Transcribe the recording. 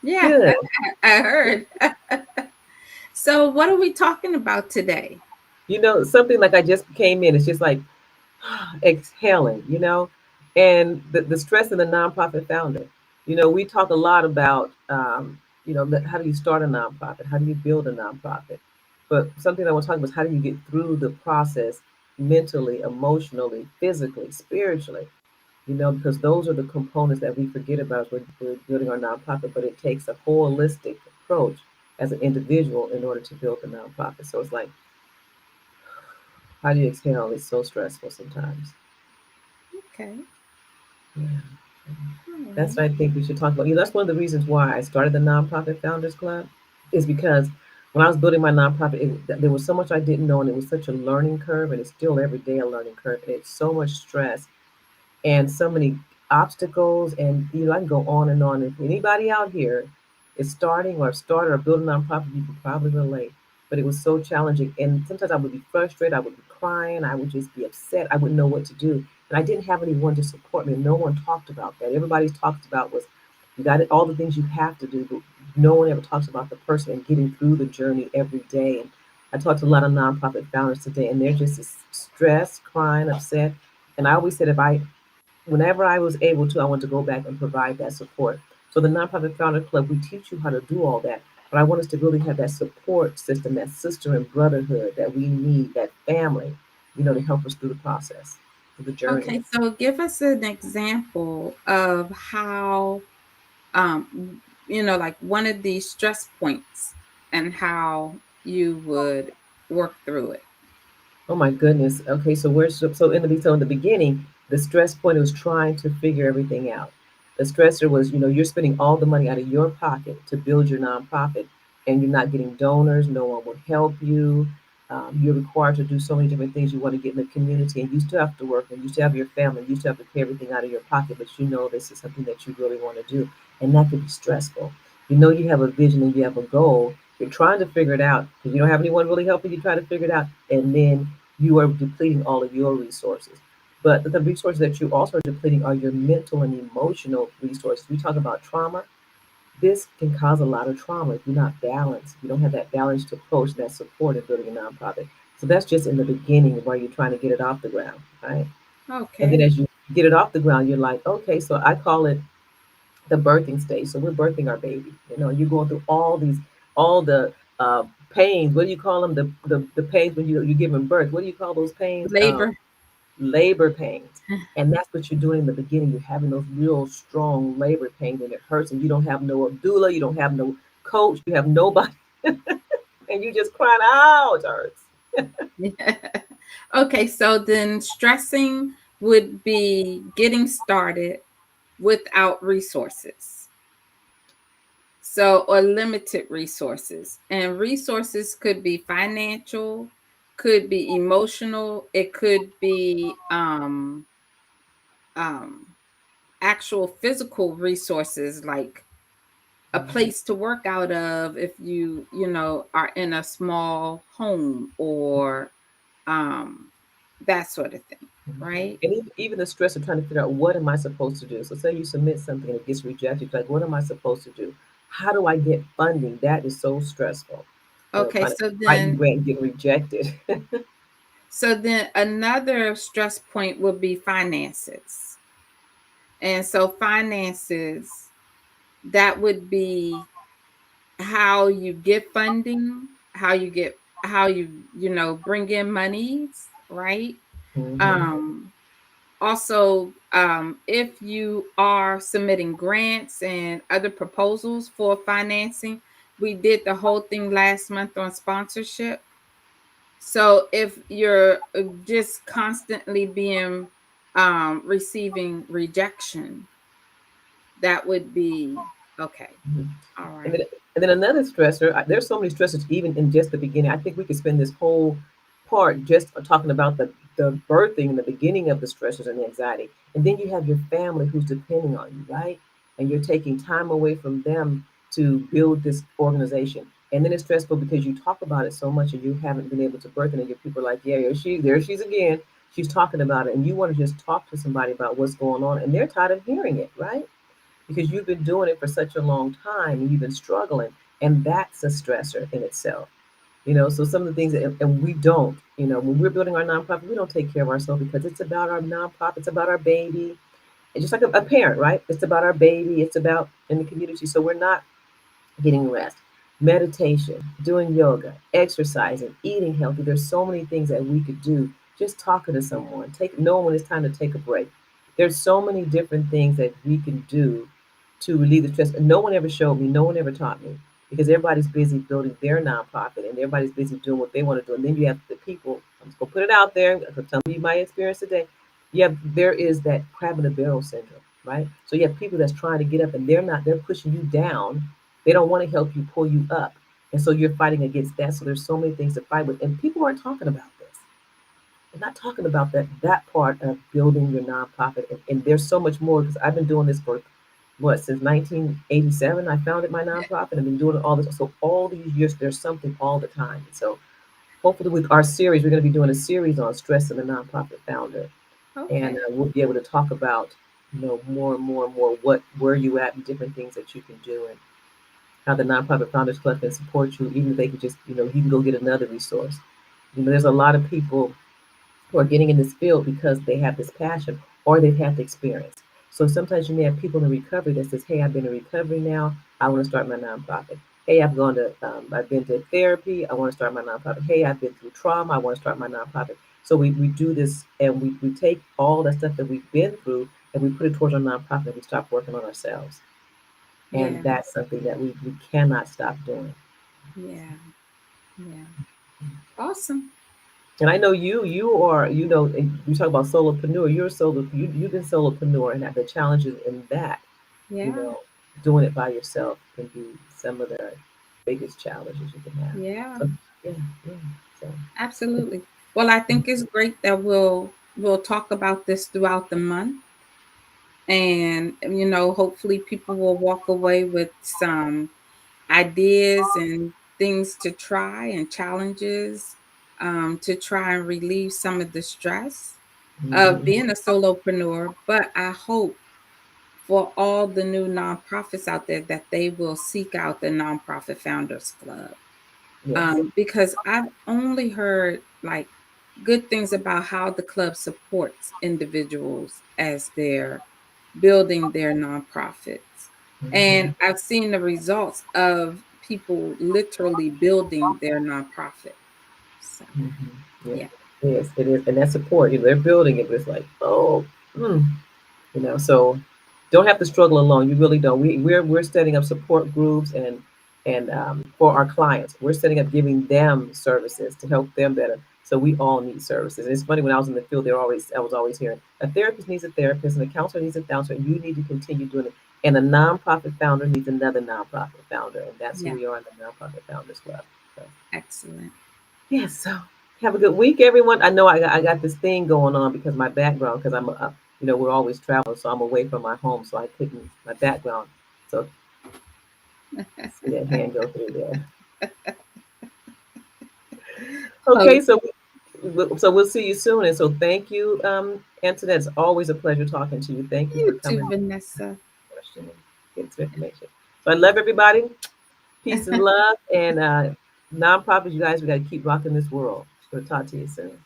Yeah, Good. I heard. So, what are we talking about today? Something like I just came in, it's just like exhaling, and the stress of the nonprofit founder. We talk a lot about, how do you start a nonprofit? How do you build a nonprofit? But something I want to talk about is how do you get through the process mentally, emotionally, physically, spiritually, because those are the components that we forget about as we're building our nonprofit, but it takes a holistic approach as an individual in order to build a nonprofit. So it's like, how do you exhale? It's so stressful sometimes. Okay. Yeah. All That's right. what I think we should talk about. That's one of the reasons why I started the Nonprofit Founders Club, is because when I was building my nonprofit, there was so much I didn't know, and it was such a learning curve, and it's still every day a learning curve, and it's so much stress and so many obstacles, and I can go on and on. If anybody out here is starting or started or building a nonprofit, you can probably relate. But it was so challenging, and sometimes I would be frustrated, I would be crying, I would just be upset, I wouldn't know what to do, and I didn't have anyone to support me. No one talked about that. Everybody talked about was you got it, all the things you have to do, but no one ever talks about the person and getting through the journey every day. And I talked to a lot of nonprofit founders today, and they're just stressed, crying, upset. And I always said, whenever I was able to, I want to go back and provide that support. So the Nonprofit Founder Club, we teach you how to do all that. But I want us to really have that support system, that sister and brotherhood that we need, that family, to help us through the process, through the journey. Okay, so give us an example of how, um, like one of these stress points and how you would work through it. Oh my goodness. Okay, so in the beginning, the stress point was trying to figure everything out. The stressor was, you're spending all the money out of your pocket to build your nonprofit, and you're not getting donors. No one will help you. You're required to do so many different things. You want to get in the community, and you still have to work, and you still have your family. You still have to pay everything out of your pocket, but this is something that you really want to do, and that could be stressful. You have a vision and you have a goal. You're trying to figure it out because you don't have anyone really helping you try to figure it out, and then you are depleting all of your resources. But the resources that you also are depleting are your mental and emotional resources. We talk about trauma. This can cause a lot of trauma if you're not balanced. If you don't have that balanced approach, that support in building a nonprofit. So that's just in the beginning where you're trying to get it off the ground, right? And then Okay. as you get it off the ground, you're like, okay, so I call it the birthing stage. So we're birthing our baby. You're going through all the pains. What do you call them? The pains when you're giving birth. What do you call those pains? Labor. Labor pains. And that's what you're doing in the beginning. You're having those real strong labor pains, and it hurts, and you don't have no doula, you don't have no coach, you have nobody, and you just crying out. It hurts. Okay, so then stressing would be getting started without resources. So, or limited resources. And resources could be financial, could be emotional, it could be um, actual physical resources like a place to work out of if are in a small home or um, that sort of thing, Mhm. right? And even the stress of trying to figure out what am I supposed to do. So say you submit something and it gets rejected, like what am I supposed to do? How do I get funding? That is so stressful. Okay, Trying to write your grant and get rejected. so then another stress point would be finances. And so finances, that would be how you get funding, how you bring in monies, right? Hmm. Um if you are submitting grants and other proposals for financing, we did the whole thing last month on sponsorship. So if you're just constantly being receiving rejection, that would be okay. All And then, right. and then another stressor, there's so many stressors even in just the beginning. I think we could spend this whole part just talking about the birthing and the beginning of the stressors and the anxiety. And then you have your family who's depending on you, right? And you're taking time away from them to build this organization. And then it's stressful because you talk about it so much and you haven't been able to birth it. And your people are like, yeah, there she's again. She's talking about it. And you want to just talk to somebody about what's going on. And they're tired of hearing it, right? because you've been doing it for such a long time and you've been struggling, and that's a stressor in itself. So some of the things that, and we don't, when we're building our nonprofit, we don't take care of ourselves because it's about our nonprofit, it's about our baby. And just like a parent, right? It's about our baby, it's about in the community. So we're not getting rest, meditation, doing yoga, exercising, eating healthy. There's so many things that we could do. Just talking to someone, knowing when it's time to take a break. There's so many different things that we can do to relieve the stress. And no one ever showed me, no one ever taught me because everybody's busy building their nonprofit and everybody's busy doing what they want to do. And then you have the people, I'm just going to put it out there, I'm going to tell you my experience today. Yeah, there is that crab in the barrel syndrome, right? So you have people that's trying to get up and they're pushing you down. They don't want to help you pull you up. And so you're fighting against that. So there's so many things to fight with. And people aren't talking about this. They're not talking about that part of building your nonprofit. And there's so much more because I've been doing this for since 1987. I founded my nonprofit. I've been doing all this. So all these years, there's something all the time. So hopefully with our series, we're going to be doing a series on stress in the nonprofit founder. And Okay. we'll be able to talk about, more and more and more where you at and different things that you can do. And how the Nonprofit Founders Club can support you, even if they can just, you can go get another resource. There's a lot of people who are getting in this field because they have this passion or they've had the experience. So sometimes you may have people in recovery that says, "Hey, I've been in recovery now. I want to start my nonprofit. Hey, I've been to therapy. I want to start my nonprofit. Hey, I've been through trauma. I want to start my nonprofit." So we do this and we take all that stuff that we've been through and we put it towards our nonprofit and we stop working on ourselves. And Yeah. that's something that we cannot stop doing. Yeah. Yeah. Awesome. And I know you are, you talk about solopreneur, you've been solopreneur and have the challenges in that, you Yeah. know, doing it by yourself can be some of the biggest challenges you can have. Yeah. So yeah, yeah. So Absolutely. Well, I think it's great that we'll talk about this throughout the month, and hopefully people will walk away with some ideas and things to try and challenges, to try and relieve some of the stress of mhm, being a solopreneur. But I hope for all the new nonprofits out there that they will seek out the Nonprofit Founders Club, yes. because I've only heard like good things about how the club supports individuals as they're building their nonprofits. And Mhm, I've seen the results of people literally building their nonprofit. So, mhm, yeah. yeah, Yes, it is. And that support, they're building it, but it's like, oh, so don't have to struggle alone. You really don't. We're setting up support groups and for our clients, we're setting up giving them services to help them better. So we all need services. It's funny when I was in the field, I was always hearing a therapist needs a therapist and a counselor needs a counselor. And you need to continue doing it. And a nonprofit founder needs another nonprofit founder, and that's who yeah, we are in the Nonprofit Founders Club. So. excellent. Yes. So have a good week, everyone. I know I got this thing going on because my background, because we're always traveling, so I'm away from my home, so I couldn't, my background. So see that hand go through there. Oh, Okay. So we'll see you soon. And so thank you, Antoinette. It's always a pleasure talking to you. Thank you for you too, coming, Vanessa. questioning, getting some information. So I love everybody. Peace and love. And nonprofits, you guys, we got to keep rocking this world. We'll talk to you soon.